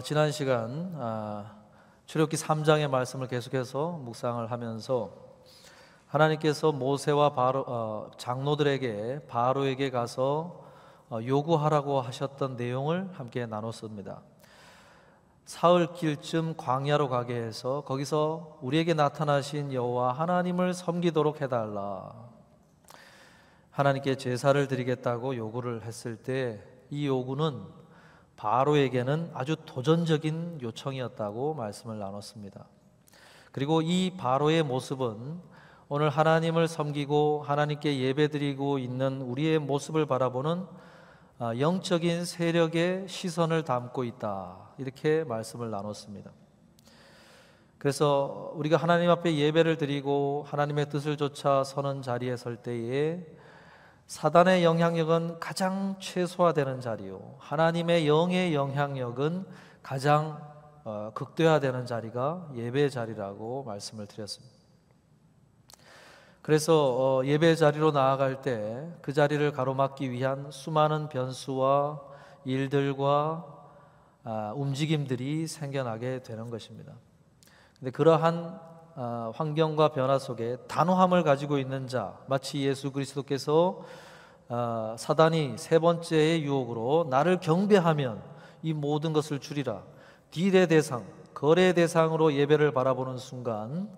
지난 시간 출애굽기 3장의 말씀을 계속해서 묵상을 하면서 하나님께서 모세와 장로들에게 바로에게 가서 요구하라고 하셨던 내용을 함께 나눴습니다. 사흘 길쯤 광야로 가게 해서 거기서 우리에게 나타나신 여호와 하나님을 섬기도록 해달라, 하나님께 제사를 드리겠다고 요구를 했을 때 이 요구는 바로에게는 아주 도전적인 요청이었다고 말씀을 나눴습니다. 그리고 이 바로의 모습은 오늘 하나님을 섬기고 하나님께 예배드리고 있는 우리의 모습을 바라보는 영적인 세력의 시선을 담고 있다, 이렇게 말씀을 나눴습니다. 그래서 우리가 하나님 앞에 예배를 드리고 하나님의 뜻을 좇아 서는 자리에 설 때에 사단의 영향력은 가장 최소화되는 자리요, 하나님의 영의 영향력은 가장 극대화되는 자리가 예배의 자리라고 말씀을 드렸습니다. 그래서 예배의 자리로 나아갈 때 그 자리를 가로막기 위한 수많은 변수와 일들과 움직임들이 생겨나게 되는 것입니다. 근데 그러한 환경과 변화 속에 단호함을 가지고 있는 자, 마치 예수 그리스도께서 사단이 세 번째의 유혹으로 나를 경배하면 이 모든 것을 주리라, 딜의 대상, 거래의 대상으로 예배를 바라보는 순간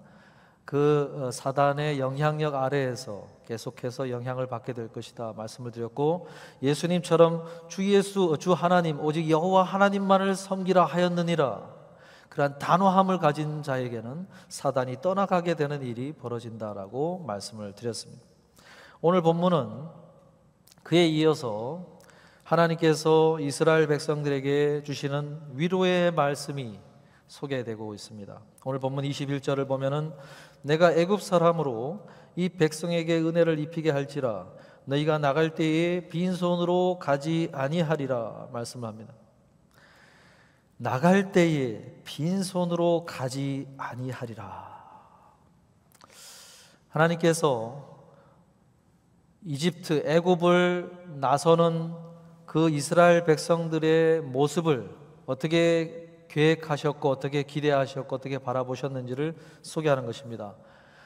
그 사단의 영향력 아래에서 계속해서 영향을 받게 될 것이다 말씀을 드렸고, 예수님처럼 주 하나님 오직 여호와 하나님만을 섬기라 하였느니라, 그러한 단호함을 가진 자에게는 사단이 떠나가게 되는 일이 벌어진다라고 말씀을 드렸습니다. 오늘 본문은 그에 이어서 하나님께서 이스라엘 백성들에게 주시는 위로의 말씀이 소개되고 있습니다. 오늘 본문 21절을 보면은 내가 애굽 사람으로 이 백성에게 은혜를 입히게 할지라 너희가 나갈 때에 빈손으로 가지 아니하리라 말씀합니다. 나갈 때에 빈손으로 가지 아니하리라. 하나님께서 이집트 애굽을 나서는 그 이스라엘 백성들의 모습을 어떻게 계획하셨고 어떻게 기대하셨고 어떻게 바라보셨는지를 소개하는 것입니다.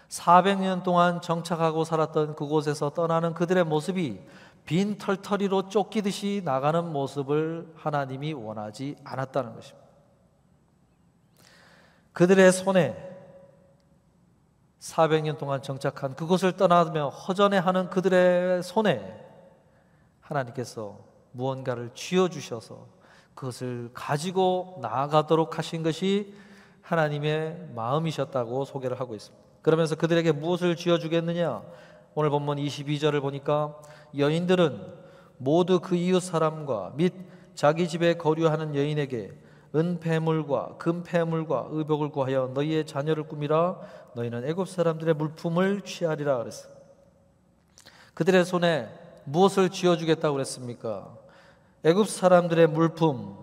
400년 동안 정착하고 살았던 그곳에서 떠나는 그들의 모습이 빈 털터리로 쫓기듯이 나가는 모습을 하나님이 원하지 않았다는 것입니다. 그들의 손에 400년 동안 정착한 그곳을 떠나며 허전해하는 그들의 손에 하나님께서 무언가를 쥐어주셔서 그것을 가지고 나아가도록 하신 것이 하나님의 마음이셨다고 소개를 하고 있습니다. 그러면서 그들에게 무엇을 쥐어주겠느냐? 오늘 본문 22절을 보니까 여인들은 모두 그 이웃 사람과 및 자기 집에 거류하는 여인에게 은폐물과 금폐물과 의복을 구하여 너희의 자녀를 꾸미라, 너희는 애굽 사람들의 물품을 취하리라 그랬어요. 그들의 손에 무엇을 쥐어주겠다고 그랬습니까? 애굽 사람들의 물품,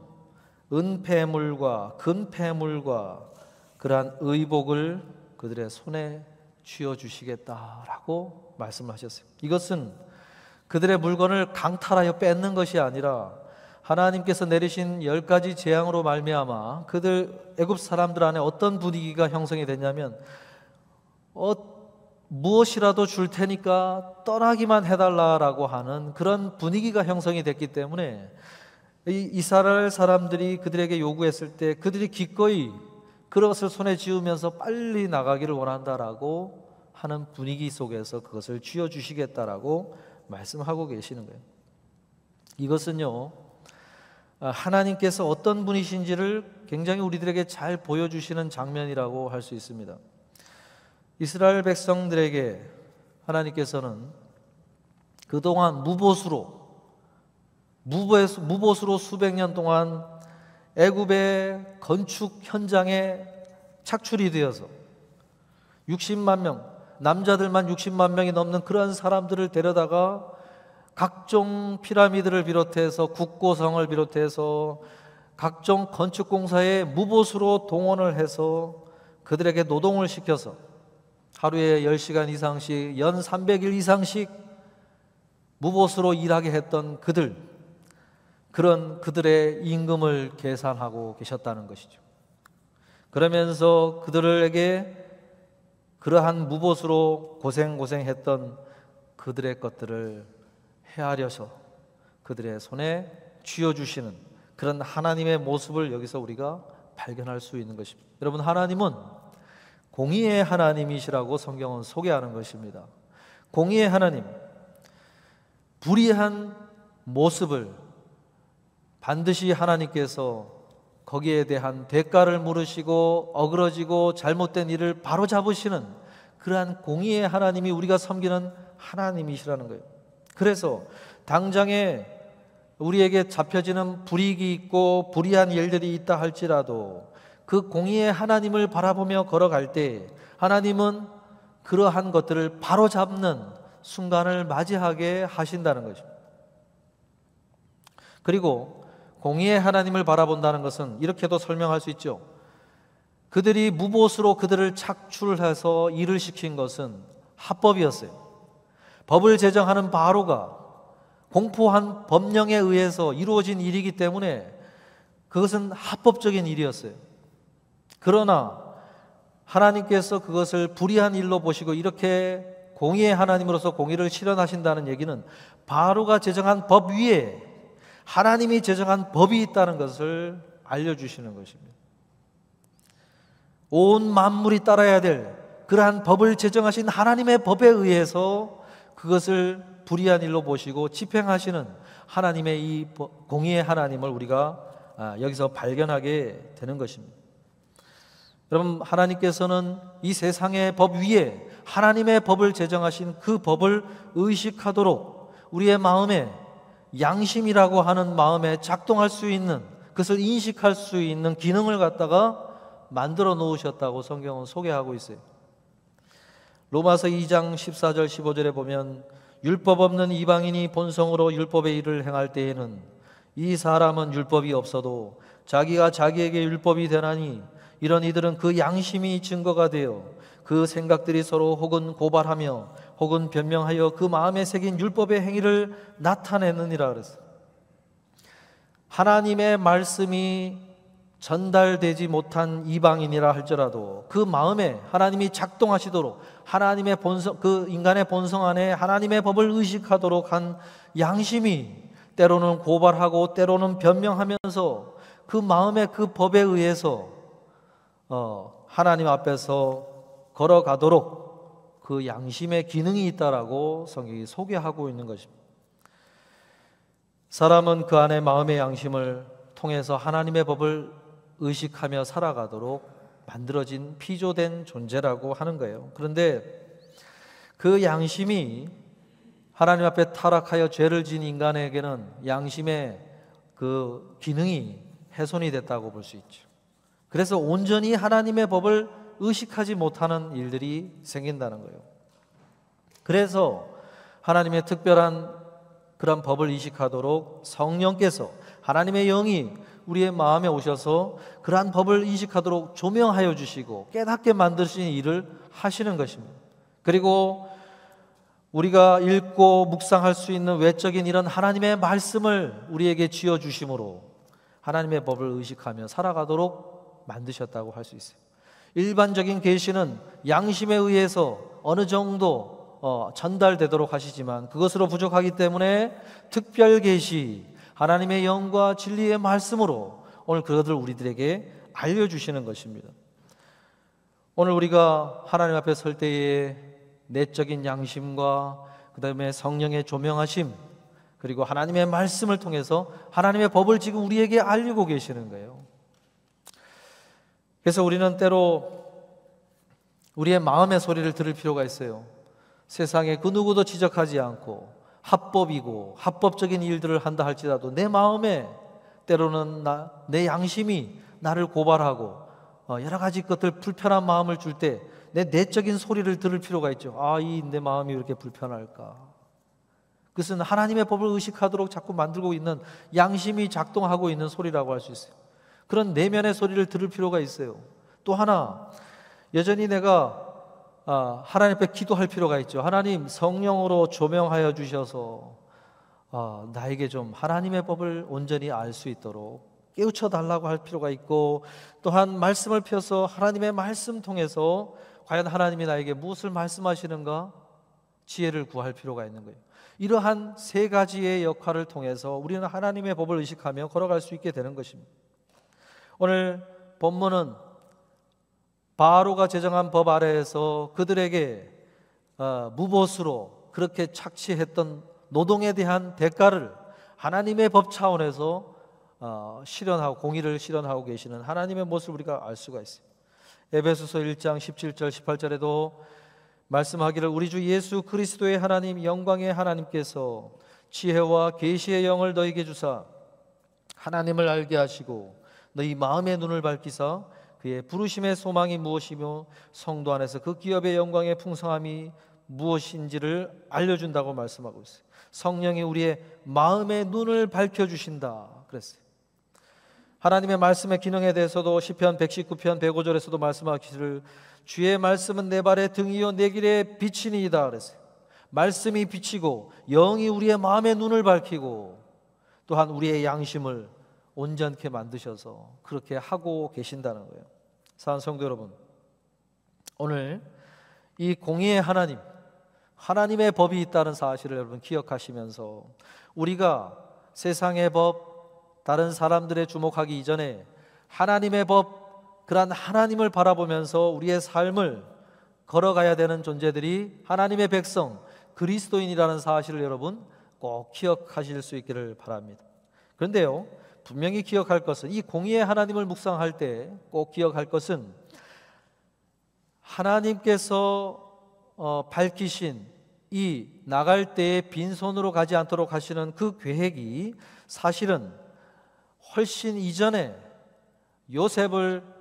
은폐물과 금폐물과 그러한 의복을 그들의 손에 쥐어주시겠다라고 말씀하셨어요. 이것은 그들의 물건을 강탈하여 뺏는 것이 아니라 하나님께서 내리신 10가지 재앙으로 말미암아 그들 애굽 사람들 안에 어떤 분위기가 형성이 됐냐면 무엇이라도 줄 테니까 떠나기만 해달라라고 하는 그런 분위기가 형성이 됐기 때문에 이스라엘 사람들이 그들에게 요구했을 때 그들이 기꺼이 그것을 손에 쥐우면서 빨리 나가기를 원한다라고 하는 분위기 속에서 그것을 쥐어주시겠다라고 말씀하고 계시는 거예요. 이것은요, 하나님께서 어떤 분이신지를 굉장히 우리들에게 잘 보여주시는 장면이라고 할 수 있습니다. 이스라엘 백성들에게 하나님께서는 그동안 무보수로 수백 년 동안 애굽의 건축 현장에 착출이 되어서 60만 명, 남자들만 60만 명이 넘는 그런 사람들을 데려다가 각종 피라미드를 비롯해서 국고성을 비롯해서 각종 건축 공사에 무보수로 동원을 해서 그들에게 노동을 시켜서 하루에 10시간 이상씩 연 300일 이상씩 무보수로 일하게 했던 그들, 그런 그들의 임금을 계산하고 계셨다는 것이죠. 그러면서 그들에게 그러한 무보수로 고생했던 그들의 것들을 헤아려서 그들의 손에 쥐어주시는 그런 하나님의 모습을 여기서 우리가 발견할 수 있는 것입니다. 여러분, 하나님은 공의의 하나님이시라고 성경은 소개하는 것입니다. 공의의 하나님, 불의한 모습을 반드시 하나님께서 거기에 대한 대가를 물으시고 어그러지고 잘못된 일을 바로잡으시는 그러한 공의의 하나님이 우리가 섬기는 하나님이시라는 거예요. 그래서 당장에 우리에게 잡혀지는 불이익이 있고 불의한 일들이 있다 할지라도 그 공의의 하나님을 바라보며 걸어갈 때 하나님은 그러한 것들을 바로잡는 순간을 맞이하게 하신다는 것입니다. 그리고 공의의 하나님을 바라본다는 것은 이렇게도 설명할 수 있죠. 그들이 무보수로 그들을 착출해서 일을 시킨 것은 합법이었어요. 법을 제정하는 바로가 공포한 법령에 의해서 이루어진 일이기 때문에 그것은 합법적인 일이었어요. 그러나 하나님께서 그것을 불의한 일로 보시고 이렇게 공의의 하나님으로서 공의를 실현하신다는 얘기는 바로가 제정한 법 위에 하나님이 제정한 법이 있다는 것을 알려주시는 것입니다. 온 만물이 따라야 될 그러한 법을 제정하신 하나님의 법에 의해서 그것을 불의한 일로 보시고 집행하시는 하나님의 이 공의의 하나님을 우리가 여기서 발견하게 되는 것입니다. 여러분, 하나님께서는 이 세상의 법 위에 하나님의 법을 제정하신 그 법을 의식하도록 우리의 마음에 양심이라고 하는 마음에 작동할 수 있는, 그것을 인식할 수 있는 기능을 갖다가 만들어 놓으셨다고 성경은 소개하고 있어요. 로마서 2장 14절 15절에 보면 율법 없는 이방인이 본성으로 율법의 일을 행할 때에는 이 사람은 율법이 없어도 자기가 자기에게 율법이 되나니 이런 이들은 그 양심이 증거가 되어 그 생각들이 서로 혹은 고발하며 혹은 변명하여 그 마음에 새긴 율법의 행위를 나타내느니라 그랬어요. 하나님의 말씀이 전달되지 못한 이방인이라 할지라도 그 마음에 하나님이 작동하시도록 하나님의 본성, 그 인간의 본성 안에 하나님의 법을 의식하도록 한 양심이 때로는 고발하고 때로는 변명하면서 그 마음의 그 법에 의해서 하나님 앞에서 걸어가도록 그 양심의 기능이 있다라고 성경이 소개하고 있는 것입니다. 사람은 그 안에 마음의 양심을 통해서 하나님의 법을 의식하며 살아가도록 만들어진 피조된 존재라고 하는 거예요. 그런데 그 양심이 하나님 앞에 타락하여 죄를 지은 인간에게는 양심의 그 기능이 훼손이 됐다고 볼 수 있죠. 그래서 온전히 하나님의 법을 의식하지 못하는 일들이 생긴다는 거예요. 그래서 하나님의 특별한 그런 법을 의식하도록 성령께서, 하나님의 영이 우리의 마음에 오셔서 그러한 법을 인식하도록 조명하여 주시고 깨닫게 만드시는 일을 하시는 것입니다. 그리고 우리가 읽고 묵상할 수 있는 외적인 이런 하나님의 말씀을 우리에게 쥐어주심으로 하나님의 법을 의식하며 살아가도록 만드셨다고 할 수 있어요. 일반적인 계시는 양심에 의해서 어느 정도 전달되도록 하시지만 그것으로 부족하기 때문에 특별 계시, 하나님의 영과 진리의 말씀으로 오늘 그것을 우리들에게 알려주시는 것입니다. 오늘 우리가 하나님 앞에 설 때에 내적인 양심과 그 다음에 성령의 조명하심, 그리고 하나님의 말씀을 통해서 하나님의 법을 지금 우리에게 알리고 계시는 거예요. 그래서 우리는 때로 우리의 마음의 소리를 들을 필요가 있어요. 세상에 그 누구도 지적하지 않고 합법이고 합법적인 일들을 한다 할지라도 내 마음에 때로는 내 양심이 나를 고발하고 여러 가지 것들 불편한 마음을 줄 때 내 내적인 소리를 들을 필요가 있죠. 내 마음이 왜 이렇게 불편할까? 그것은 하나님의 법을 의식하도록 자꾸 만들고 있는 양심이 작동하고 있는 소리라고 할 수 있어요. 그런 내면의 소리를 들을 필요가 있어요. 또 하나, 여전히 내가 하나님 앞에 기도할 필요가 있죠. 하나님, 성령으로 조명하여 주셔서 나에게 좀 하나님의 법을 온전히 알 수 있도록 깨우쳐 달라고 할 필요가 있고, 또한 말씀을 펴서 하나님의 말씀 통해서 과연 하나님이 나에게 무엇을 말씀하시는가 지혜를 구할 필요가 있는 거예요. 이러한 세 가지의 역할을 통해서 우리는 하나님의 법을 의식하며 걸어갈 수 있게 되는 것입니다. 오늘 본문은 바로가 제정한 법 아래에서 그들에게 무보수로 그렇게 착취했던 노동에 대한 대가를 하나님의 법 차원에서 실현하고 공의를 실현하고 계시는 하나님의 모습을 우리가 알 수가 있어요. 에베소서 1장 17절 18절에도 말씀하기를 우리 주 예수 그리스도의 하나님 영광의 하나님께서 지혜와 계시의 영을 너희에게 주사 하나님을 알게 하시고 너희 마음의 눈을 밝히사 그의 부르심의 소망이 무엇이며 성도 안에서 그 기업의 영광의 풍성함이 무엇인지를 알려준다고 말씀하고 있어요. 성령이 우리의 마음의 눈을 밝혀주신다 그랬어요. 하나님의 말씀의 기능에 대해서도 시편 119편 105절에서도 말씀하시기를 주의 말씀은 내 발의 등이요 내 길의 빛이니이다 그랬어요. 말씀이 빛이고 영이 우리의 마음의 눈을 밝히고 또한 우리의 양심을 온전케 만드셔서 그렇게 하고 계신다는 거예요. 사랑하는 성도 여러분, 오늘 이 공의의 하나님, 하나님의 법이 있다는 사실을 여러분 기억하시면서 우리가 세상의 법, 다른 사람들의 주목하기 이전에 하나님의 법, 그러한 하나님을 바라보면서 우리의 삶을 걸어가야 되는 존재들이 하나님의 백성, 그리스도인이라는 사실을 여러분 꼭 기억하실 수 있기를 바랍니다. 그런데요, 분명히 기억할 것은, 이 공의의 하나님을 묵상할 때 꼭 기억할 것은 하나님께서 밝히신 이 나갈 때에 빈손으로 가지 않도록 하시는 그 계획이 사실은 훨씬 이전에 요셉을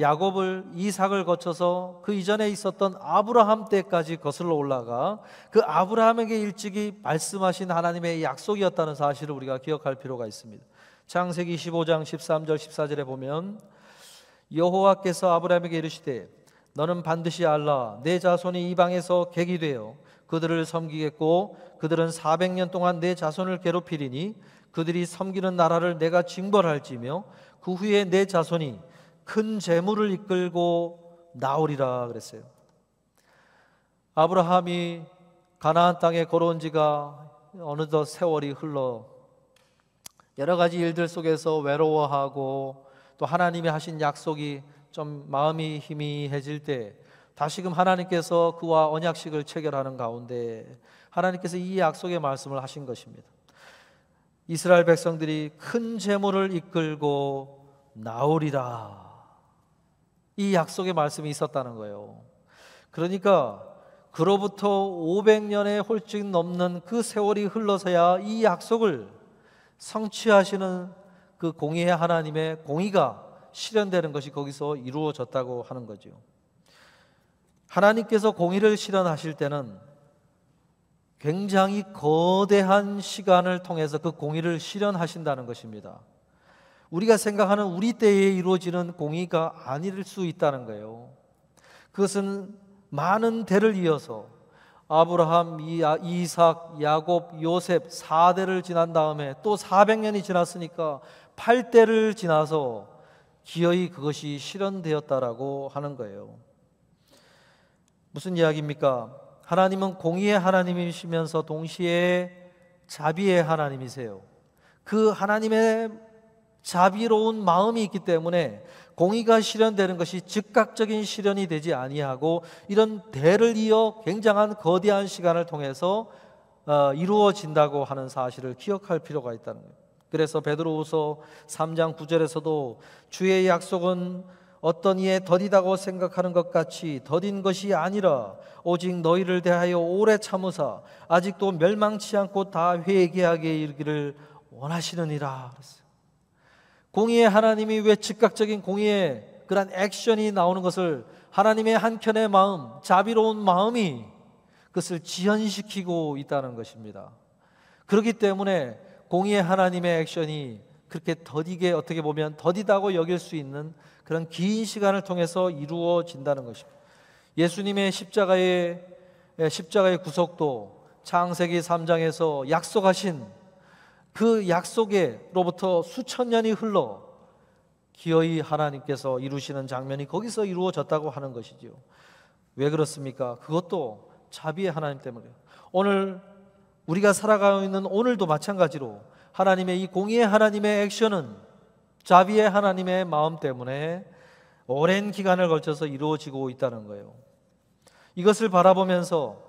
야곱을 이삭을 거쳐서 그 이전에 있었던 아브라함 때까지 거슬러 올라가 그 아브라함에게 일찍이 말씀하신 하나님의 약속이었다는 사실을 우리가 기억할 필요가 있습니다. 창세기 15장 13절 14절에 보면 여호와께서 아브라함에게 이르시되 너는 반드시 알라 내 자손이 이방에서 객이 되어 그들을 섬기겠고 그들은 400년 동안 내 자손을 괴롭히리니 그들이 섬기는 나라를 내가 징벌할지며 그 후에 내 자손이 큰 재물을 이끌고 나오리라 그랬어요. 아브라함이 가나안 땅에 걸어온 지가 어느덧 세월이 흘러 여러 가지 일들 속에서 외로워하고 또 하나님이 하신 약속이 좀 마음이 희미해질 때 다시금 하나님께서 그와 언약식을 체결하는 가운데 하나님께서 이 약속의 말씀을 하신 것입니다. 이스라엘 백성들이 큰 재물을 이끌고 나오리라. 이 약속의 말씀이 있었다는 거예요. 그러니까 그로부터 500년에 홀쭉 넘는 그 세월이 흘러서야 이 약속을 성취하시는 그 공의의 하나님의 공의가 실현되는 것이 거기서 이루어졌다고 하는 거죠. 하나님께서 공의를 실현하실 때는 굉장히 거대한 시간을 통해서 그 공의를 실현하신다는 것입니다. 우리가 생각하는 우리 때에 이루어지는 공의가 아닐 수 있다는 거예요. 그것은 많은 대를 이어서 아브라함, 이삭, 야곱, 요셉 4대를 지난 다음에 또 400년이 지났으니까 8대를 지나서 기어이 그것이 실현되었다라고 하는 거예요. 무슨 이야기입니까? 하나님은 공의의 하나님이시면서 동시에 자비의 하나님이세요. 그 하나님의 자비로운 마음이 있기 때문에 공의가 실현되는 것이 즉각적인 실현이 되지 아니하고 이런 대를 이어 굉장한 거대한 시간을 통해서 이루어진다고 하는 사실을 기억할 필요가 있다는 거예요. 그래서 베드로후서 3장 9절에서도 주의 약속은 어떤 이에 더디다고 생각하는 것 같이 더딘 것이 아니라 오직 너희를 대하여 오래 참으사 아직도 멸망치 않고 다 회개하게 이르기를 원하시느니라 그랬어요. 공의의 하나님이 왜 즉각적인 공의의 그런 액션이 나오는 것을 하나님의 한켠의 마음, 자비로운 마음이 그것을 지연시키고 있다는 것입니다. 그렇기 때문에 공의의 하나님의 액션이 그렇게 더디게 어떻게 보면 더디다고 여길 수 있는 그런 긴 시간을 통해서 이루어진다는 것입니다. 예수님의 십자가의 구속도 창세기 3장에서 약속하신 그 약속에로부터 수천 년이 흘러 기어이 하나님께서 이루시는 장면이 거기서 이루어졌다고 하는 것이지요. 왜 그렇습니까? 그것도 자비의 하나님 때문이에요. 오늘 우리가 살아가고 있는 오늘도 마찬가지로 하나님의 이 공의의 하나님의 액션은 자비의 하나님의 마음 때문에 오랜 기간을 걸쳐서 이루어지고 있다는 거예요. 이것을 바라보면서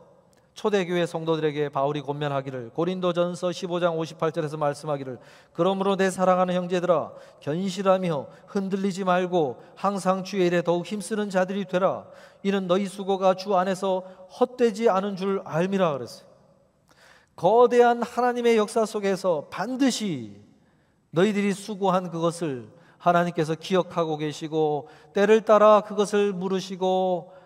초대교회 성도들에게 바울이 권면하기를, 고린도전서 15장 58절에서 말씀하기를, 그러므로 내 사랑하는 형제들아 견실하며 흔들리지 말고 항상 주의 일에 더욱 힘쓰는 자들이 되라. 이는 너희 수고가 주 안에서 헛되지 않은 줄 알미라 그랬어요. 거대한 하나님의 역사 속에서 반드시 너희들이 수고한 그것을 하나님께서 기억하고 계시고, 때를 따라 그것을 물으시고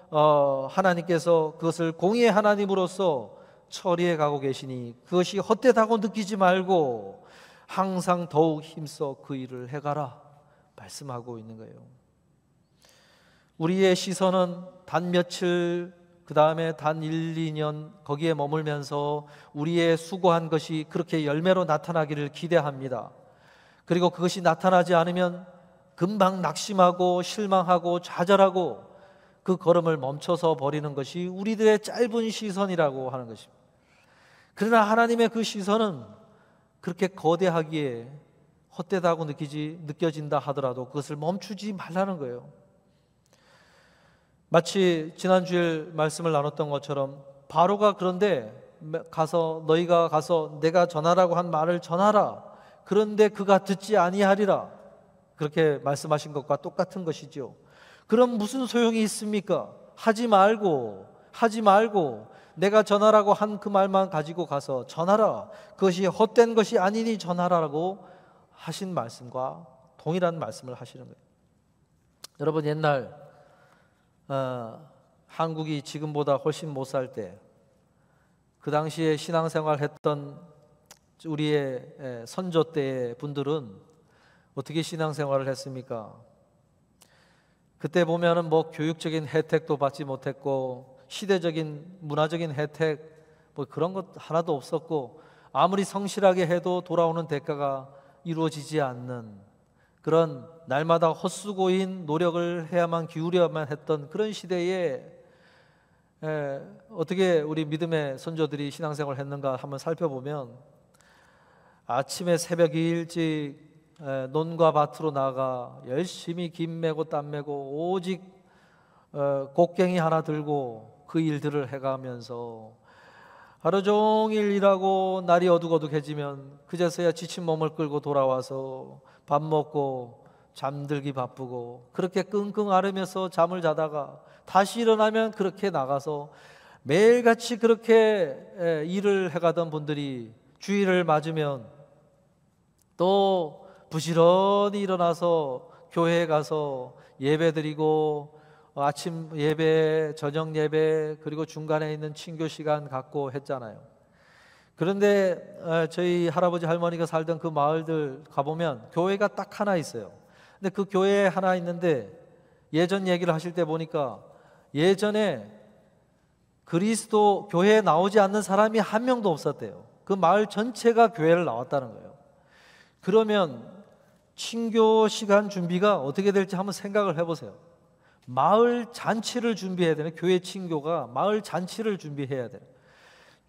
하나님께서 그것을 공의의 하나님으로서 처리해 가고 계시니 그것이 헛되다고 느끼지 말고 항상 더욱 힘써 그 일을 해가라 말씀하고 있는 거예요. 우리의 시선은 단 며칠, 그 다음에 단 1, 2년 거기에 머물면서 우리의 수고한 것이 그렇게 열매로 나타나기를 기대합니다. 그리고 그것이 나타나지 않으면 금방 낙심하고 실망하고 좌절하고 그 걸음을 멈춰서 버리는 것이 우리들의 짧은 시선이라고 하는 것입니다. 그러나 하나님의 그 시선은 그렇게 거대하기에 헛되다고 느껴진다 하더라도 그것을 멈추지 말라는 거예요. 마치 지난주에 말씀을 나눴던 것처럼 바로가 그런데 너희가 가서 내가 전하라고 한 말을 전하라. 그런데 그가 듣지 아니하리라. 그렇게 말씀하신 것과 똑같은 것이죠. 그럼 무슨 소용이 있습니까? 하지 말고 내가 전하라고 한 그 말만 가지고 가서 전하라. 그것이 헛된 것이 아니니 전하라고 하신 말씀과 동일한 말씀을 하시는 거예요. 여러분, 옛날 한국이 지금보다 훨씬 못 살 때 그 당시에 신앙생활 했던 우리의 선조 때의 분들은 어떻게 신앙생활을 했습니까? 그때 보면은 뭐 교육적인 혜택도 받지 못했고 시대적인 문화적인 혜택 뭐 그런 것 하나도 없었고 아무리 성실하게 해도 돌아오는 대가가 이루어지지 않는 그런 날마다 헛수고인 노력을 해야만 기울여야만 했던 그런 시대에 어떻게 우리 믿음의 선조들이 신앙생활을 했는가 한번 살펴보면 아침에 새벽 일찍 논과 밭으로 나가 열심히 김 메고 땀 메고 오직 곡괭이 하나 들고 그 일들을 해가면서 하루 종일 일하고 날이 어둑어둑해지면 그제서야 지친 몸을 끌고 돌아와서 밥 먹고 잠들기 바쁘고 그렇게 끙끙 앓으면서 잠을 자다가 다시 일어나면 그렇게 나가서 매일같이 그렇게 일을 해가던 분들이 주일을 맞으면 또 부지런히 일어나서 교회에 가서 예배드리고 아침 예배, 저녁 예배, 그리고 중간에 있는 친교 시간 갖고 했잖아요. 그런데 저희 할아버지 할머니가 살던 그 마을들 가보면 교회가 딱 하나 있어요. 근데 그 교회에 하나 있는데 예전 얘기를 하실 때 보니까 예전에 그리스도 교회에 나오지 않는 사람이 한 명도 없었대요. 그 마을 전체가 교회를 나왔다는 거예요. 그러면 친교 시간 준비가 어떻게 될지 한번 생각을 해보세요. 마을 잔치를 준비해야 되는, 교회 친교가 마을 잔치를 준비해야 돼요.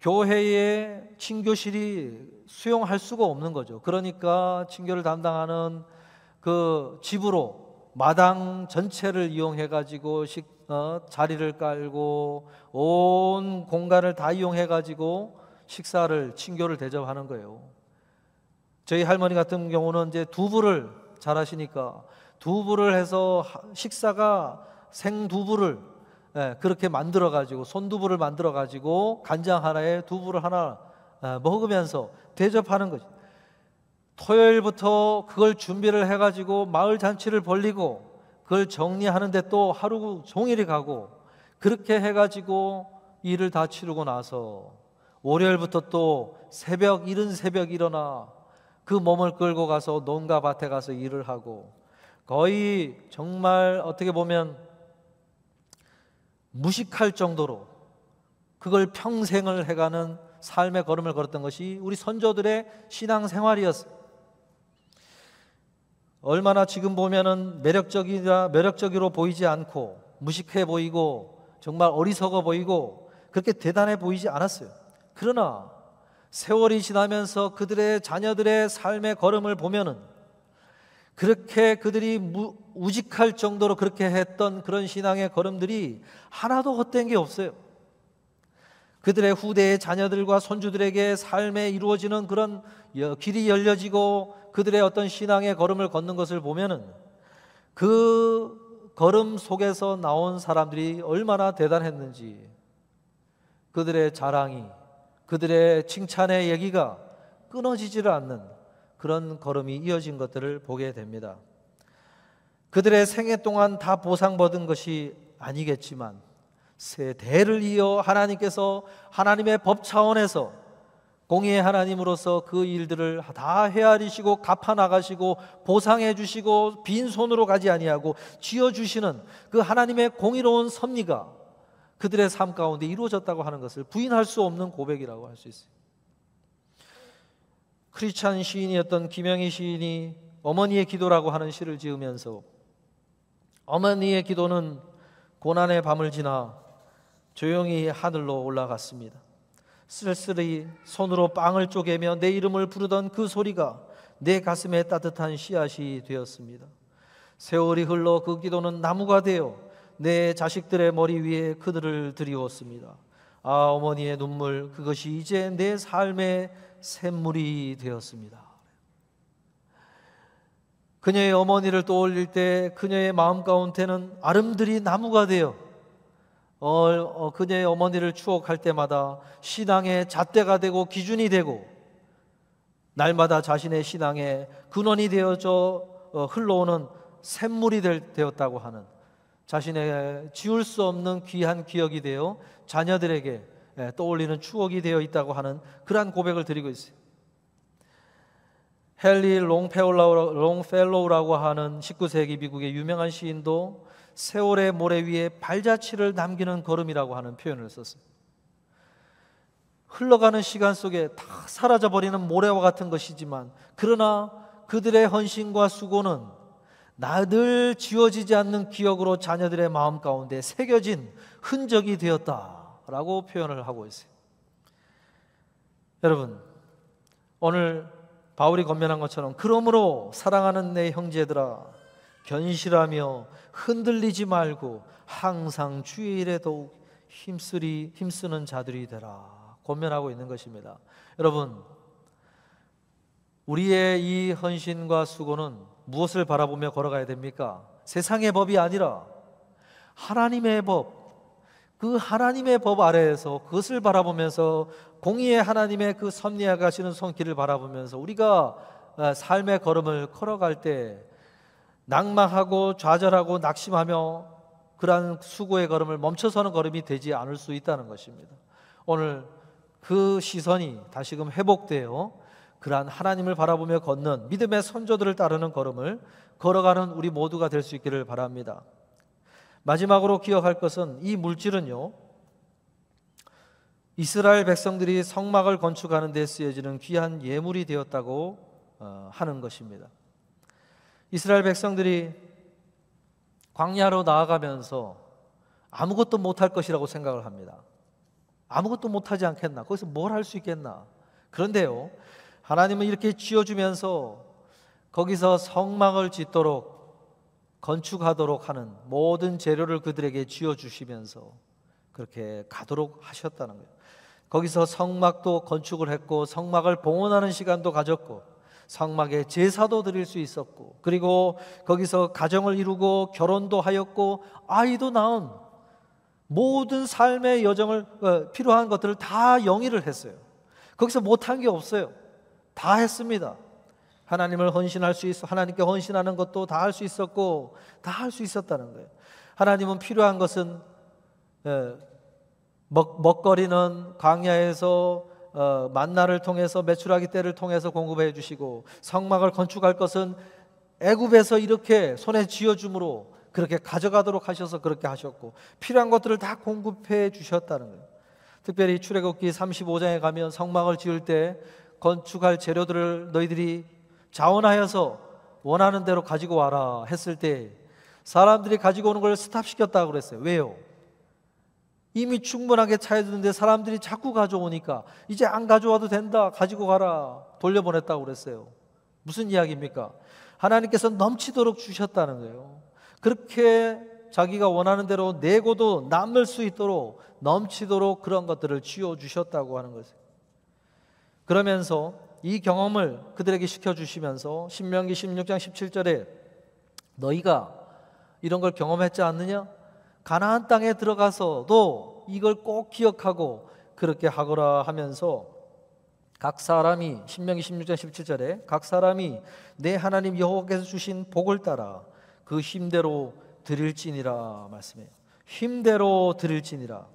교회에 친교실이 수용할 수가 없는 거죠. 그러니까 친교를 담당하는 그 집으로 마당 전체를 이용해 가지고 자리를 깔고 온 공간을 다 이용해 가지고 식사를, 친교를 대접하는 거예요. 저희 할머니 같은 경우는 이제 두부를 잘 하시니까 두부를 해서 식사가 생두부를 그렇게 만들어 가지고 손두부를 만들어 가지고 간장 하나에 두부를 하나 먹으면서 대접하는 거죠. 토요일부터 그걸 준비를 해 가지고 마을 잔치를 벌리고 그걸 정리하는데 또 하루 종일이 가고 그렇게 해 가지고 일을 다 치르고 나서 월요일부터 또 이른 새벽 일어나 그 몸을 끌고 가서 논과 밭에 가서 일을 하고 거의 정말 어떻게 보면 무식할 정도로 그걸 평생을 해가는 삶의 걸음을 걸었던 것이 우리 선조들의 신앙생활이었어요. 얼마나 지금 보면은 매력적으로 보이지 않고 무식해 보이고 정말 어리석어 보이고 그렇게 대단해 보이지 않았어요. 그러나 세월이 지나면서 그들의 자녀들의 삶의 걸음을 보면은 그렇게 그들이 우직할 정도로 그렇게 했던 그런 신앙의 걸음들이 하나도 헛된 게 없어요. 그들의 후대의 자녀들과 손주들에게 삶에 이루어지는 그런 길이 열려지고 그들의 어떤 신앙의 걸음을 걷는 것을 보면은 그 걸음 속에서 나온 사람들이 얼마나 대단했는지, 그들의 자랑이, 그들의 칭찬의 얘기가 끊어지지를 않는 그런 걸음이 이어진 것들을 보게 됩니다. 그들의 생애 동안 다 보상받은 것이 아니겠지만 세대를 이어 하나님께서 하나님의 법 차원에서 공의의 하나님으로서 그 일들을 다 헤아리시고 갚아나가시고 보상해 주시고 빈손으로 가지 아니하고 지어주시는 그 하나님의 공의로운 섭리가 그들의 삶 가운데 이루어졌다고 하는 것을 부인할 수 없는 고백이라고 할 수 있어요. 크리스찬 시인이었던 김영희 시인이 어머니의 기도라고 하는 시를 지으면서 어머니의 기도는 고난의 밤을 지나 조용히 하늘로 올라갔습니다. 쓸쓸히 손으로 빵을 쪼개며 내 이름을 부르던 그 소리가 내 가슴에 따뜻한 씨앗이 되었습니다. 세월이 흘러 그 기도는 나무가 되어 내 자식들의 머리 위에 그들을 드리웠습니다. 아, 어머니의 눈물, 그것이 이제 내 삶의 샘물이 되었습니다. 그녀의 어머니를 떠올릴 때 그녀의 마음 가운데는 아름드리 나무가 되어 그녀의 어머니를 추억할 때마다 신앙의 잣대가 되고 기준이 되고 날마다 자신의 신앙의 근원이 되어져 흘러오는 샘물이 되었다고 하는, 자신의 지울 수 없는 귀한 기억이 되어 자녀들에게 떠올리는 추억이 되어 있다고 하는 그러한 고백을 드리고 있어요. 헨리 롱펠로우라고 하는 19세기 미국의 유명한 시인도 세월의 모래 위에 발자취를 남기는 걸음이라고 하는 표현을 썼어요. 흘러가는 시간 속에 다 사라져버리는 모래와 같은 것이지만 그러나 그들의 헌신과 수고는 늘 지워지지 않는 기억으로 자녀들의 마음 가운데 새겨진 흔적이 되었다라고 표현을 하고 있어요. 여러분, 오늘 바울이 권면한 것처럼 그러므로 사랑하는 내 형제들아 견실하며 흔들리지 말고 항상 주의 일에 더욱 힘쓰는 자들이 되라 권면하고 있는 것입니다. 여러분, 우리의 이 헌신과 수고는 무엇을 바라보며 걸어가야 됩니까? 세상의 법이 아니라 하나님의 법, 그 하나님의 법 아래에서 그것을 바라보면서 공의의 하나님의 그 섭리해 가시는 손길을 바라보면서 우리가 삶의 걸음을 걸어갈 때 낙망하고 좌절하고 낙심하며 그러한 수고의 걸음을 멈춰서는 걸음이 되지 않을 수 있다는 것입니다. 오늘 그 시선이 다시금 회복되어 그러한 하나님을 바라보며 걷는 믿음의 선조들을 따르는 걸음을 걸어가는 우리 모두가 될 수 있기를 바랍니다. 마지막으로 기억할 것은 이 물질은요, 이스라엘 백성들이 성막을 건축하는 데 쓰여지는 귀한 예물이 되었다고 하는 것입니다. 이스라엘 백성들이 광야로 나아가면서 아무것도 못할 것이라고 생각을 합니다. 아무것도 못하지 않겠나? 거기서 뭘 할 수 있겠나? 그런데요, 하나님은 이렇게 지어주면서 거기서 성막을 짓도록 건축하도록 하는 모든 재료를 그들에게 지어주시면서 그렇게 가도록 하셨다는 거예요. 거기서 성막도 건축을 했고 성막을 봉헌하는 시간도 가졌고 성막에 제사도 드릴 수 있었고 그리고 거기서 가정을 이루고 결혼도 하였고 아이도 낳은 모든 삶의 여정을 필요한 것들을 다 영위를 했어요. 거기서 못한 게 없어요. 다 했습니다. 하나님을 헌신할 수 있어 하나님께 헌신하는 것도 다 할 수 있었고 다 할 수 있었다는 거예요. 하나님은 필요한 것은 먹거리는 광야에서 만나를 통해서 메추라기 떼를 통해서 공급해 주시고 성막을 건축할 것은 애굽에서 이렇게 손에 쥐어줌으로 그렇게 가져가도록 하셔서 그렇게 하셨고 필요한 것들을 다 공급해 주셨다는 거예요. 특별히 출애굽기 35장에 가면 성막을 지을 때 건축할 재료들을 너희들이 자원하여서 원하는 대로 가지고 와라 했을 때 사람들이 가지고 오는 걸 스탑시켰다고 그랬어요. 왜요? 이미 충분하게 차려두는데 사람들이 자꾸 가져오니까 이제 안 가져와도 된다, 가지고 가라, 돌려보냈다고 그랬어요. 무슨 이야기입니까? 하나님께서 넘치도록 주셨다는 거예요. 그렇게 자기가 원하는 대로 내고도 남을 수 있도록 넘치도록 그런 것들을 쥐어주셨다고 하는 거죠. 그러면서 이 경험을 그들에게 시켜주시면서 신명기 16장 17절에 너희가 이런 걸 경험했지 않느냐? 가나안 땅에 들어가서도 이걸 꼭 기억하고 그렇게 하거라 하면서 각 사람이, 신명기 16장 17절에 각 사람이 내 하나님 여호와께서 주신 복을 따라 그 힘대로 드릴지니라 말씀해요. 힘대로 드릴지니라.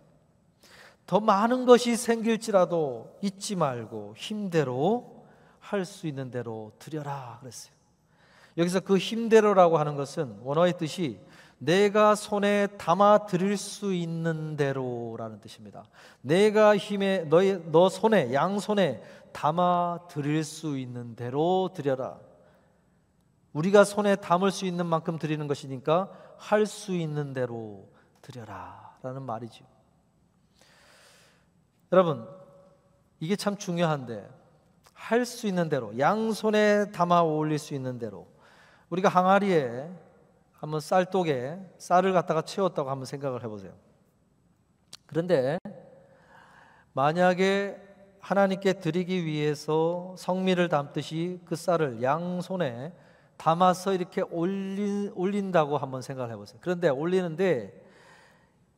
더 많은 것이 생길지라도 잊지 말고 힘대로 할 수 있는 대로 드려라 그랬어요. 여기서 그 힘대로라고 하는 것은 원어의 뜻이 내가 손에 담아 드릴 수 있는 대로라는 뜻입니다. 내가 너 손에, 양손에 담아 드릴 수 있는 대로 드려라. 우리가 손에 담을 수 있는 만큼 드리는 것이니까 할 수 있는 대로 드려라 라는 말이죠. 여러분, 이게 참 중요한데 할 수 있는 대로, 양손에 담아 올릴 수 있는 대로. 우리가 항아리에 한번 쌀독에 쌀을 갖다가 채웠다고 한번 생각을 해보세요. 그런데 만약에 하나님께 드리기 위해서 성미를 담듯이 그 쌀을 양손에 담아서 이렇게 올린다고 한번 생각을 해보세요. 그런데 올리는데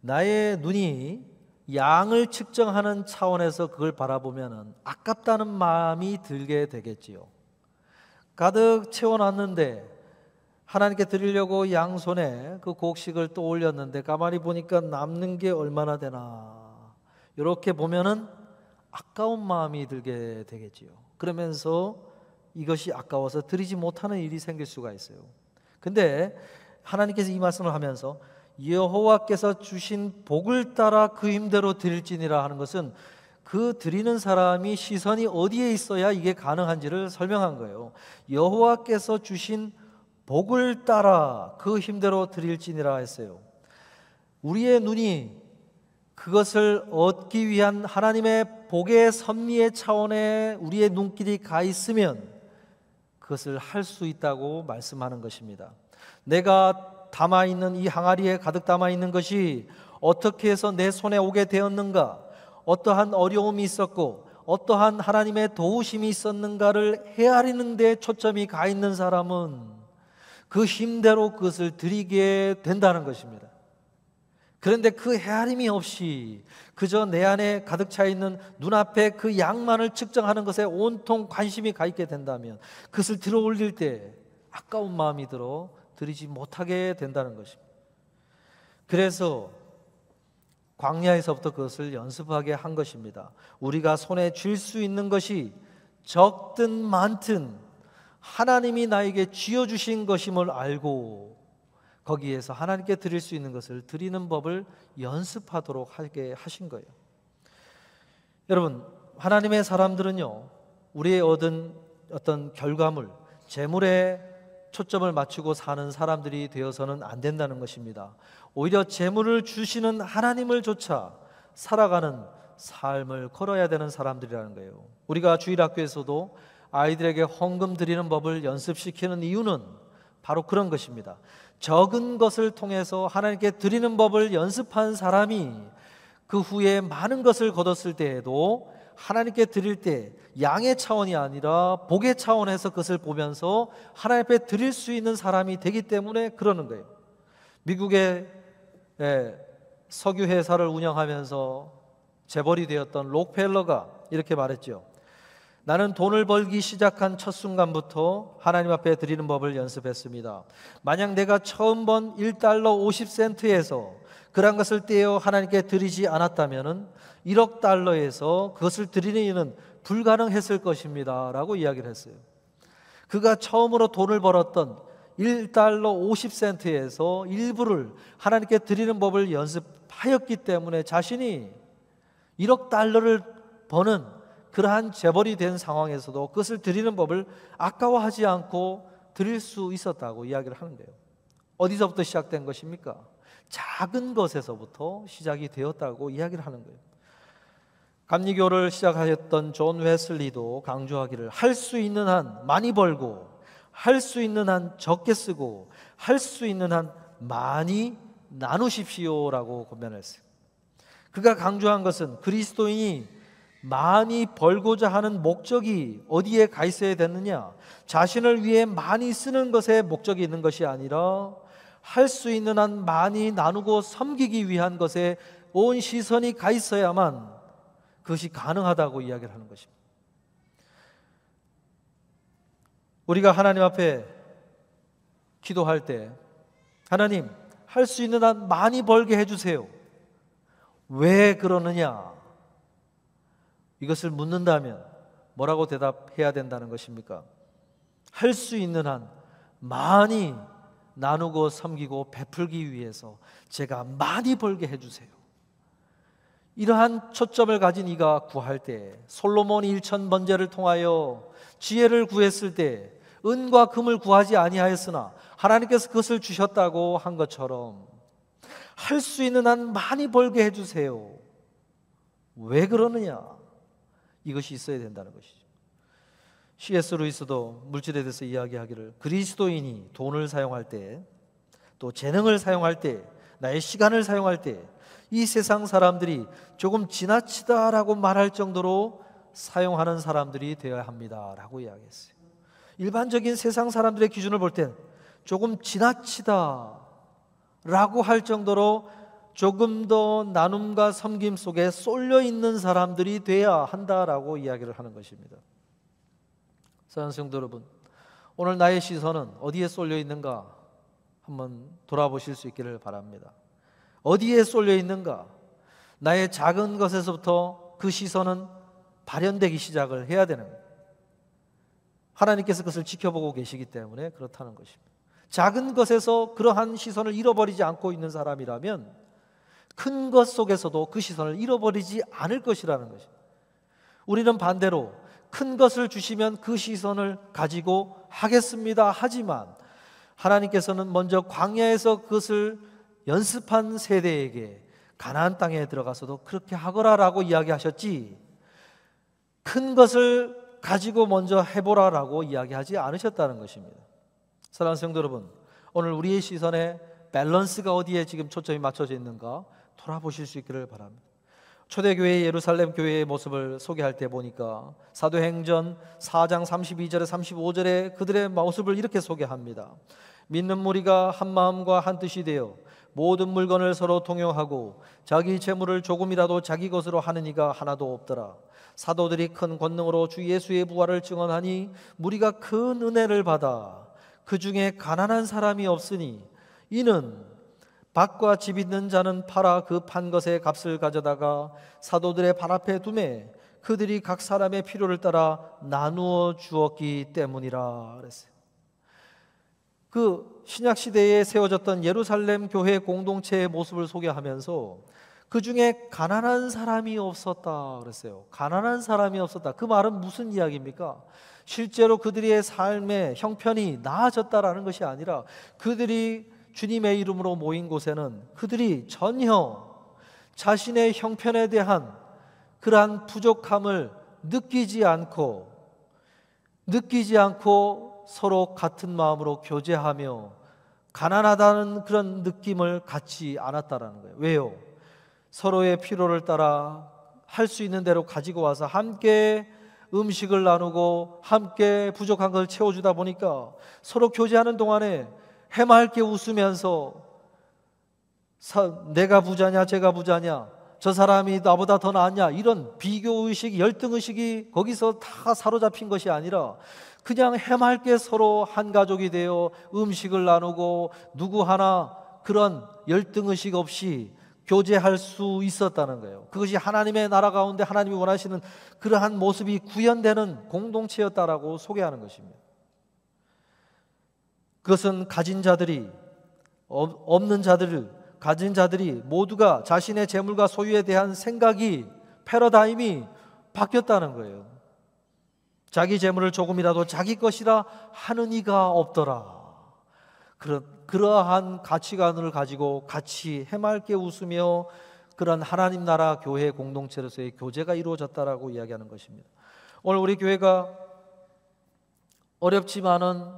나의 눈이 양을 측정하는 차원에서 그걸 바라보면 아깝다는 마음이 들게 되겠지요. 가득 채워놨는데 하나님께 드리려고 양손에 그 곡식을 또 올렸는데 가만히 보니까 남는 게 얼마나 되나, 이렇게 보면은 아까운 마음이 들게 되겠지요. 그러면서 이것이 아까워서 드리지 못하는 일이 생길 수가 있어요. 근데 하나님께서 이 말씀을 하면서 여호와께서 주신 복을 따라 그 힘대로 드릴지니라 하는 것은 그 드리는 사람이 시선이 어디에 있어야 이게 가능한지를 설명한 거예요. 여호와께서 주신 복을 따라 그 힘대로 드릴지니라 했어요. 우리의 눈이 그것을 얻기 위한 하나님의 복의 섭리의 차원에 우리의 눈길이 가 있으면 그것을 할 수 있다고 말씀하는 것입니다. 내가 담아있는 이 항아리에 가득 담아있는 것이 어떻게 해서 내 손에 오게 되었는가, 어떠한 어려움이 있었고 어떠한 하나님의 도우심이 있었는가를 헤아리는 데 초점이 가 있는 사람은 그 힘대로 그것을 드리게 된다는 것입니다. 그런데 그 헤아림이 없이 그저 내 안에 가득 차 있는 눈앞에 그 양만을 측정하는 것에 온통 관심이 가 있게 된다면 그것을 들어 올릴 때 아까운 마음이 들어 드리지 못하게 된다는 것입니다. 그래서 광야에서부터 그것을 연습하게 한 것입니다. 우리가 손에 쥘 수 있는 것이 적든 많든 하나님이 나에게 쥐어주신 것임을 알고 거기에서 하나님께 드릴 수 있는 것을 드리는 법을 연습하도록 하게 하신 거예요. 여러분, 하나님의 사람들은요, 우리의 얻은 어떤 결과물, 재물에 초점을 맞추고 사는 사람들이 되어서는 안 된다는 것입니다. 오히려 재물을 주시는 하나님을 조차 살아가는 삶을 걸어야 되는 사람들이라는 거예요. 우리가 주일학교에서도 아이들에게 헌금 드리는 법을 연습시키는 이유는 바로 그런 것입니다. 적은 것을 통해서 하나님께 드리는 법을 연습한 사람이 그 후에 많은 것을 거뒀을 때에도 하나님께 드릴 때 양의 차원이 아니라 복의 차원에서 그것을 보면서 하나님 앞에 드릴 수 있는 사람이 되기 때문에 그러는 거예요. 미국의 석유 회사를 운영하면서 재벌이 되었던 록펠러가 이렇게 말했죠. 나는 돈을 벌기 시작한 첫 순간부터 하나님 앞에 드리는 법을 연습했습니다. 만약 내가 처음 번 1달러 50센트에서 그런 것을 떼어 하나님께 드리지 않았다면 1억 달러에서 그것을 드리는 일은 불가능했을 것입니다 라고 이야기를 했어요. 그가 처음으로 돈을 벌었던 1달러 50센트에서 일부를 하나님께 드리는 법을 연습하였기 때문에 자신이 1억 달러를 버는 그러한 재벌이 된 상황에서도 그것을 드리는 법을 아까워하지 않고 드릴 수 있었다고 이야기를 하는 거예요. 어디서부터 시작된 것입니까? 작은 것에서부터 시작이 되었다고 이야기를 하는 거예요. 감리교를 시작하였던 존 웨슬리도 강조하기를 할 수 있는 한 많이 벌고 할 수 있는 한 적게 쓰고 할 수 있는 한 많이 나누십시오라고 권면했어요. 그가 강조한 것은 그리스도인이 많이 벌고자 하는 목적이 어디에 가 있어야 되느냐, 자신을 위해 많이 쓰는 것에 목적이 있는 것이 아니라 할 수 있는 한 많이 나누고 섬기기 위한 것에 온 시선이 가 있어야만 그것이 가능하다고 이야기를 하는 것입니다. 우리가 하나님 앞에 기도할 때 하나님, 할 수 있는 한 많이 벌게 해주세요. 왜 그러느냐? 이것을 묻는다면 뭐라고 대답해야 된다는 것입니까? 할 수 있는 한 많이 나누고 섬기고 베풀기 위해서 제가 많이 벌게 해주세요. 이러한 초점을 가진 이가 구할 때, 솔로몬이 1000번제를 통하여 지혜를 구했을 때 은과 금을 구하지 아니하였으나 하나님께서 그것을 주셨다고 한 것처럼 할 수 있는 한 많이 벌게 해주세요. 왜 그러느냐? 이것이 있어야 된다는 것이죠. C.S. 루이스도 물질에 대해서 이야기하기를 그리스도인이 돈을 사용할 때, 또 재능을 사용할 때, 나의 시간을 사용할 때 이 세상 사람들이 조금 지나치다라고 말할 정도로 사용하는 사람들이 되어야 합니다라고 이야기했어요. 일반적인 세상 사람들의 기준을 볼 땐 조금 지나치다라고 할 정도로 조금 더 나눔과 섬김 속에 쏠려 있는 사람들이 돼야 한다라고 이야기를 하는 것입니다. 사랑하는 성도 여러분, 오늘 나의 시선은 어디에 쏠려 있는가 한번 돌아보실 수 있기를 바랍니다. 어디에 쏠려 있는가? 나의 작은 것에서부터 그 시선은 발현되기 시작을 해야 되는 거예요. 하나님께서 그것을 지켜보고 계시기 때문에 그렇다는 것입니다. 작은 것에서 그러한 시선을 잃어버리지 않고 있는 사람이라면 큰 것 속에서도 그 시선을 잃어버리지 않을 것이라는 것입니다. 우리는 반대로 큰 것을 주시면 그 시선을 가지고 하겠습니다 하지만 하나님께서는 먼저 광야에서 그것을 연습한 세대에게 가나안 땅에 들어가서도 그렇게 하거라라고 이야기하셨지, 큰 것을 가지고 먼저 해보라라고 이야기하지 않으셨다는 것입니다. 사랑하는 성도 여러분, 오늘 우리의 시선에 밸런스가 어디에 지금 초점이 맞춰져 있는가 돌아보실 수 있기를 바랍니다. 초대교회 예루살렘 교회의 모습을 소개할 때 보니까 사도행전 4장 32절에 35절에 그들의 모습을 이렇게 소개합니다. 믿는 무리가 한 마음과 한 뜻이 되어 모든 물건을 서로 통용하고 자기 재물을 조금이라도 자기 것으로 하는 이가 하나도 없더라. 사도들이 큰 권능으로 주 예수의 부활을 증언하니 무리가 큰 은혜를 받아 그 중에 가난한 사람이 없으니 이는 밭과 집 있는 자는 팔아 그 판 것의 값을 가져다가 사도들의 발 앞에 두매 그들이 각 사람의 필요를 따라 나누어 주었기 때문이라 그랬어요. 그 신약 시대에 세워졌던 예루살렘 교회 공동체의 모습을 소개하면서 그 중에 가난한 사람이 없었다 그랬어요. 가난한 사람이 없었다. 그 말은 무슨 이야기입니까? 실제로 그들의 삶의 형편이 나아졌다라는 것이 아니라 그들이 주님의 이름으로 모인 곳에는 그들이 전혀 자신의 형편에 대한 그러한 부족함을 느끼지 않고 서로 같은 마음으로 교제하며 가난하다는 그런 느낌을 갖지 않았다라는 거예요. 왜요? 서로의 필요를 따라 할 수 있는 대로 가지고 와서 함께 음식을 나누고 함께 부족한 걸 채워주다 보니까 서로 교제하는 동안에 해맑게 웃으면서 내가 부자냐 제가 부자냐 저 사람이 나보다 더 나았냐 이런 비교의식, 열등의식이 거기서 다 사로잡힌 것이 아니라 그냥 해맑게 서로 한 가족이 되어 음식을 나누고 누구 하나 그런 열등의식 없이 교제할 수 있었다는 거예요. 그것이 하나님의 나라 가운데 하나님이 원하시는 그러한 모습이 구현되는 공동체였다라고 소개하는 것입니다. 그것은 가진 자들이 없는 자들을 가진 자들이 모두가 자신의 재물과 소유에 대한 생각이 패러다임이 바뀌었다는 거예요. 자기 재물을 조금이라도 자기 것이라 하는 이가 없더라. 그러한 가치관을 가지고 같이 해맑게 웃으며 그런 하나님 나라 교회 공동체로서의 교제가 이루어졌다라고 이야기하는 것입니다. 오늘 우리 교회가 어렵지만은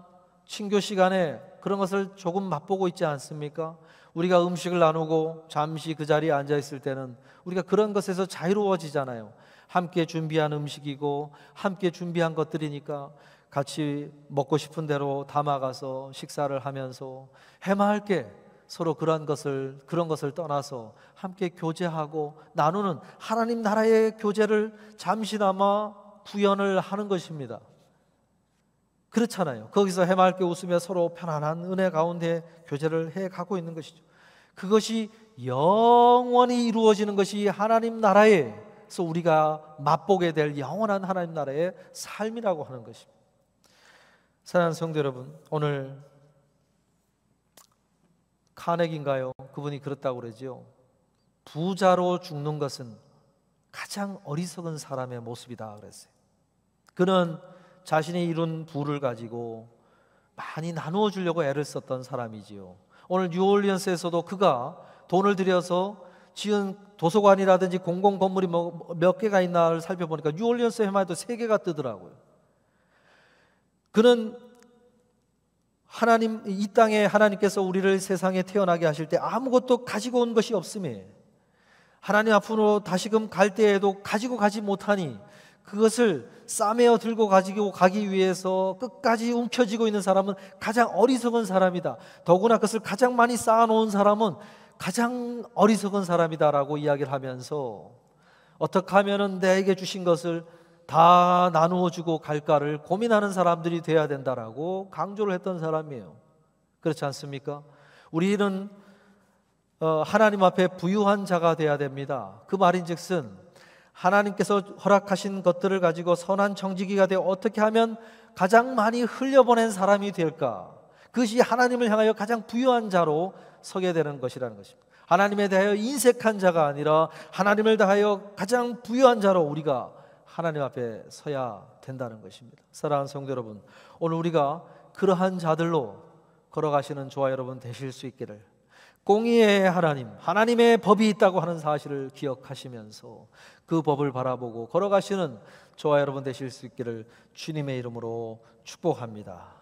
친교 시간에 그런 것을 조금 맛보고 있지 않습니까? 우리가 음식을 나누고 잠시 그 자리에 앉아 있을 때는 우리가 그런 것에서 자유로워지잖아요. 함께 준비한 음식이고 함께 준비한 것들이니까 같이 먹고 싶은 대로 담아가서 식사를 하면서 해맑게 서로 그런 것을 떠나서 함께 교제하고 나누는 하나님 나라의 교제를 잠시나마 구현을 하는 것입니다. 그렇잖아요. 거기서 해맑게 웃으며 서로 편안한 은혜 가운데 교제를 해가고 있는 것이죠. 그것이 영원히 이루어지는 것이 하나님 나라에서 우리가 맛보게 될 영원한 하나님 나라의 삶이라고 하는 것입니다. 사랑하는 성도 여러분, 오늘 카네기인가요? 그분이 그렇다고 그러죠. 부자로 죽는 것은 가장 어리석은 사람의 모습이다 그랬어요. 그는 자신이 이룬 부를 가지고 많이 나누어 주려고 애를 썼던 사람이지요. 오늘 뉴올리언스에서도 그가 돈을 들여서 지은 도서관이라든지 공공 건물이 몇 개가 있나를 살펴보니까 뉴올리언스 해만 해도 3개가 뜨더라고요. 그는 이 땅에 하나님께서 우리를 세상에 태어나게 하실 때 아무것도 가지고 온 것이 없음에 하나님 앞으로 다시금 갈 때에도 가지고 가지 못하니 그것을 싸매어 들고 가지고 가기 위해서 끝까지 움켜쥐고 있는 사람은 가장 어리석은 사람이다. 더구나 그것을 가장 많이 쌓아놓은 사람은 가장 어리석은 사람이다라고 이야기를 하면서 어떻게 하면 내게 주신 것을 다 나누어 주고 갈까를 고민하는 사람들이 돼야 된다라고 강조를 했던 사람이에요. 그렇지 않습니까? 우리는 하나님 앞에 부유한 자가 돼야 됩니다. 그 말인즉슨 하나님께서 허락하신 것들을 가지고 선한 청지기가 되어 어떻게 하면 가장 많이 흘려보낸 사람이 될까? 그것이 하나님을 향하여 가장 부유한 자로 서게 되는 것이라는 것입니다. 하나님에 대하여 인색한 자가 아니라 하나님을 다하여 가장 부유한 자로 우리가 하나님 앞에 서야 된다는 것입니다. 사랑하는 성도 여러분, 오늘 우리가 그러한 자들로 걸어가시는 저와 여러분 되실 수 있기를, 공의의 하나님, 하나님의 법이 있다고 하는 사실을 기억하시면서 그 법을 바라보고 걸어가시는 저와 여러분 되실 수 있기를 주님의 이름으로 축복합니다.